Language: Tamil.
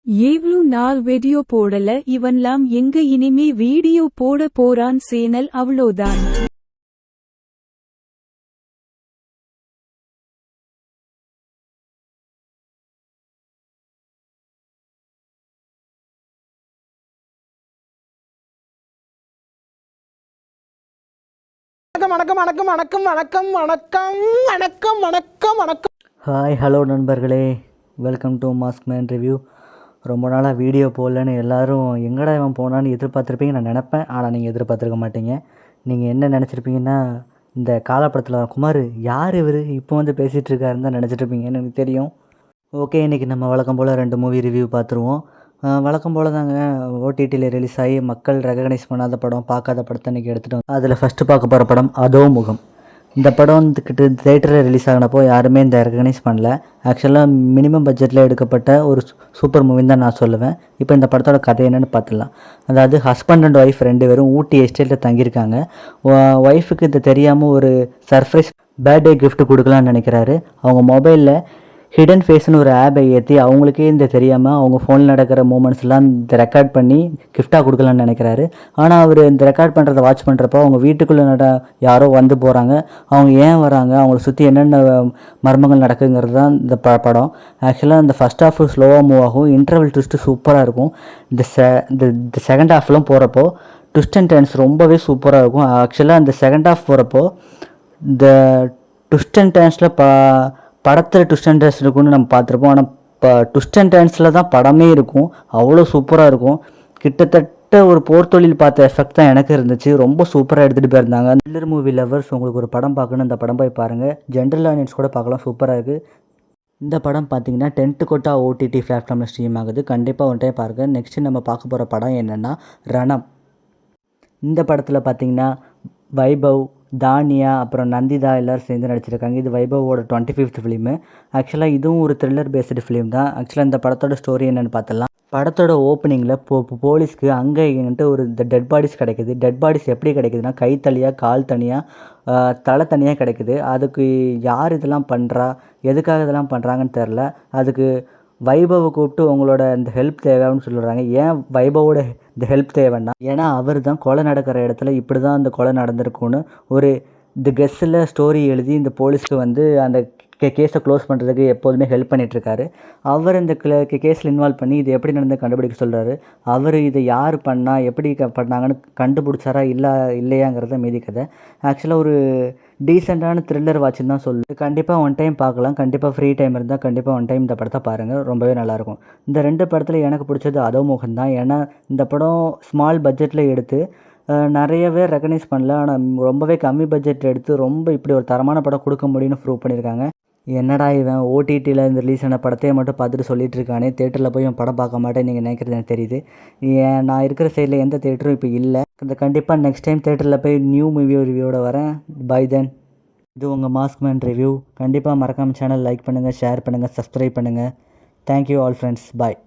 எவ்ளோ நாள் வீடியோ போடல இவன்லாம் எங்க இனிமே வீடியோ போட போறான் சேனல் அவ்ளோதான். வணக்கம் வணக்கம் வணக்கம் வணக்கம் வணக்கம் வணக்கம் வணக்கம் வணக்கம். ஹாய் ஹலோ நண்பர்களே, வெல்கம் டு மாஸ்க்மேன் ரிவ்யூ. ரொம்ப நாளாக வீடியோ போடலன்னு எல்லோரும் எங்கடா இவன் போனான்னு எதிர்பார்த்துருப்பீங்க நான் நினப்பேன். ஆனால் நீங்கள் எதிர்பார்த்துருக்க மாட்டீங்க. நீங்கள் என்ன நினச்சிருப்பீங்கன்னா, இந்த காலப்படத்தில் குமார் யார் இவர் இப்போ வந்து பேசிகிட்டு இருக்காருன்னு தான் நினச்சிட்ருப்பீங்கன்னு எனக்கு தெரியும். ஓகே, இன்றைக்கி நம்ம வழக்கம் போல் 2 மூவி ரிவ்யூ பார்த்துருவோம். வழக்கம் போல் தாங்க ஓடிடியில் ரிலீஸ் ஆகி மக்கள் ரெகக்னைஸ் பண்ணாத படம், பார்க்காத படத்தை இன்றைக்கி எடுத்துகிட்டு அதில் ஃபஸ்ட்டு பார்க்க போகிற படம் அதோ முகம். இந்த படம் வந்துக்கிட்டு தேட்டரில் ரிலீஸ் ஆகினப்போ யாருமே இந்த ரெகக்னைஸ் பண்ணல. ஆக்சுவலாக மினிமம் பட்ஜெட்டில் எடுக்கப்பட்ட ஒரு சூப்பர் மூவின்னு தான் நான் சொல்லுவேன். இப்போ இந்த படத்தோட கதை என்னென்னு பார்த்துடலாம். அதாவது ஹஸ்பண்ட் அண்ட் ஒய்ஃப் 2 பேரும் ஊட்டி எஸ்டேட்டில் தங்கியிருக்காங்க. ஒய்ஃபுக்கு இது தெரியாமல் ஒரு சர்ப்ரைஸ் பர்த்டே கிஃப்ட் கொடுக்கலான்னு நினைக்கிறாரு. அவங்க மொபைலில் ஹிடன் ஃபேஸ்னு ஒரு ஆப்பை ஏற்றி அவங்களுக்கே இந்த தெரியாமல் அவங்க ஃபோனில் நடக்கிற மூமெண்ட்ஸ்லாம் இந்த ரெக்கார்ட் பண்ணி கிஃப்டாக கொடுக்கலான்னு நினைக்கிறாரு. ஆனால் அவர் இந்த ரெக்கார்ட் பண்ணுறதை வாட்ச் பண்ணுறப்போ அவங்க வீட்டுக்குள்ளே யாரோ வந்து போகிறாங்க. அவங்க ஏன் வராங்க, அவங்கள சுற்றி என்னென்ன மர்மங்கள் நடக்குங்கிறது தான் இந்த படம். ஆக்சுவலாக இந்த ஃபஸ்ட் ஹாஃப் ஸ்லோவாக மூவ் ஆகும். இன்டர்வல் ட்விஸ்ட்டு சூப்பராக இருக்கும். இந்த செகண்ட் ஹாஃப்லாம் போகிறப்போ ட்விஸ்ட் அண்ட் டர்ன்ஸ் ரொம்பவே சூப்பராக இருக்கும். ஆக்சுவலாக இந்த செகண்ட் ஹாஃப் போகிறப்போ இந்த ட்விஸ்ட் அண்ட் டர்ன்ஸில் படத்தில் ட்விஸ்ட் அண்ட் டர்ன்ஸ் இருக்குன்னு நம்ம பார்த்துருப்போம். ஆனால் ட்விஸ்ட் அண்ட் டர்ன்ஸில் தான் படமே இருக்கும். அவ்வளோ சூப்பராக இருக்கும். கிட்டத்தட்ட ஒரு போர் தொழில் பார்த்த எஃபெக்ட் தான் எனக்கு இருந்துச்சு. ரொம்ப சூப்பராக எடுத்துகிட்டு போயிருந்தாங்க. த்ரில்லர் மூவி லவர்ஸ் உங்களுக்கு ஒரு படம் பார்க்கணும், இந்த படம் போய் பாருங்கள். ஜென்ரல் ஆடியன்ஸ் கூட பார்க்கலாம், சூப்பராக இருக்குது. இந்த படம் பார்த்தீங்கன்னா 10th கொட்டா ஓடிடி பிளாட்ஃபார்மில் ஸ்ட்ரீம் ஆகுது. கண்டிப்பாக ஒன் டைம் பாருங்கள். நெக்ஸ்ட்டு நம்ம பார்க்க போகிற படம் என்னென்னா ரணம். இந்த படத்தில் பார்த்தீங்கன்னா வைபவ், தானியா, அப்புறம் நந்திதா எல்லோரும் சேர்ந்து நடிச்சிருக்காங்க. இது வைபவோட 25th ஃபிலிமு. ஆக்சுவலாக இதுவும் ஒரு த்ரில்லர் பேஸ்டு ஃபிலிம் தான். ஆக்சுவலாக இந்த படத்தோட ஸ்டோரி என்னென்னு பார்த்தலாம். படத்தோட ஓப்பனிங்கில் போலீஸ்க்கு அங்கே இங்கிட்டு ஒரு டெட் பாடிஸ் கிடைக்குது. டெட் பாடிஸ் எப்படி கிடைக்குதுன்னா கை தனியாக, கால் தனியாக, தலை தனியாக கிடைக்குது. அதுக்கு யார் இதெல்லாம் பண்ணுறா, எதுக்காக இதெல்லாம் பண்ணுறாங்கன்னு தெரில. அதுக்கு வைபவை கூப்பிட்டு உங்களோட இந்த ஹெல்ப் தேவைன்னு சொல்லுறாங்க. ஏன் வைபவோட இந்த ஹெல்ப் தேவைன்னா, ஏன்னா அவர் தான் கொலை நடக்கிற இடத்துல இப்படி தான் அந்த கொலை நடந்திருக்குன்னு ஒரு இந்த கெஸ்ஸில் ஸ்டோரி எழுதி இந்த போலீஸ்க்கு வந்து அந்த கேஸை க்ளோஸ் பண்ணுறதுக்கு எப்போதுமே ஹெல்ப் பண்ணிகிட்ருக்காரு. அவர் இந்த கேஸில் இன்வால்வ் பண்ணி இது எப்படி நடந்து கண்டுபிடிக்க சொல்கிறாரு. அவர் இதை யார் பண்ணால் எப்படி பண்ணாங்கன்னு கண்டுபிடிச்சாரா இல்லையாங்கிறத மீதி கதை. ஆக்சுவலாக ஒரு டீசெண்டான த்ரில்லர் வாட்சுன்னு தான் சொல்லுது. கண்டிப்பாக ஒன் டைம் பார்க்கலாம். கண்டிப்பாக ஃப்ரீ டைம் இருந்தால் கண்டிப்பாக ஒன் டைம் இந்த படத்தை பாருங்கள். ரொம்பவே நல்லாயிருக்கும். இந்த 2 படத்தில் எனக்கு பிடிச்சது அதோ முகம் தான். ஏன்னா இந்த படம் ஸ்மால் பட்ஜெட்டில் எடுத்து நிறையவே ரெகனைஸ் பண்ணல. ஆனால் ரொம்பவே கம்மி பட்ஜெட் எடுத்து ரொம்ப இப்படி ஒரு தரமான படம் கொடுக்க முடியும்னு ப்ரூவ் பண்ணியிருக்காங்க. என்னடா இவன் ஓடிடியில் இந்த ரிலீஸ் ஆன படத்தையே மட்டும் பார்த்துட்டு சொல்லிட்டு இருக்கானே, தேட்டரில் போய் இவன் படம் பார்க்க மாட்டேன் நீங்கள் நினைக்கிறது எனக்கு தெரியுது. நான் இருக்கிற சைடில் எந்த தேட்டரும் இப்போ இல்லை. இந்த கண்டிப்பாக நெக்ஸ்ட் டைம் தேட்டரில் போய் நியூ மூவி ரிவ்யூவோட வரேன். Bye then. இது உங்கள் மாஸ்க்மேன் ரிவ்யூ. கண்டிப்பாக மறக்காமல் சேனல் லைக் பண்ணுங்கள், ஷேர் பண்ணுங்கள், சப்ஸ்கிரைப் பண்ணுங்கள். Thank you all friends. பாய்.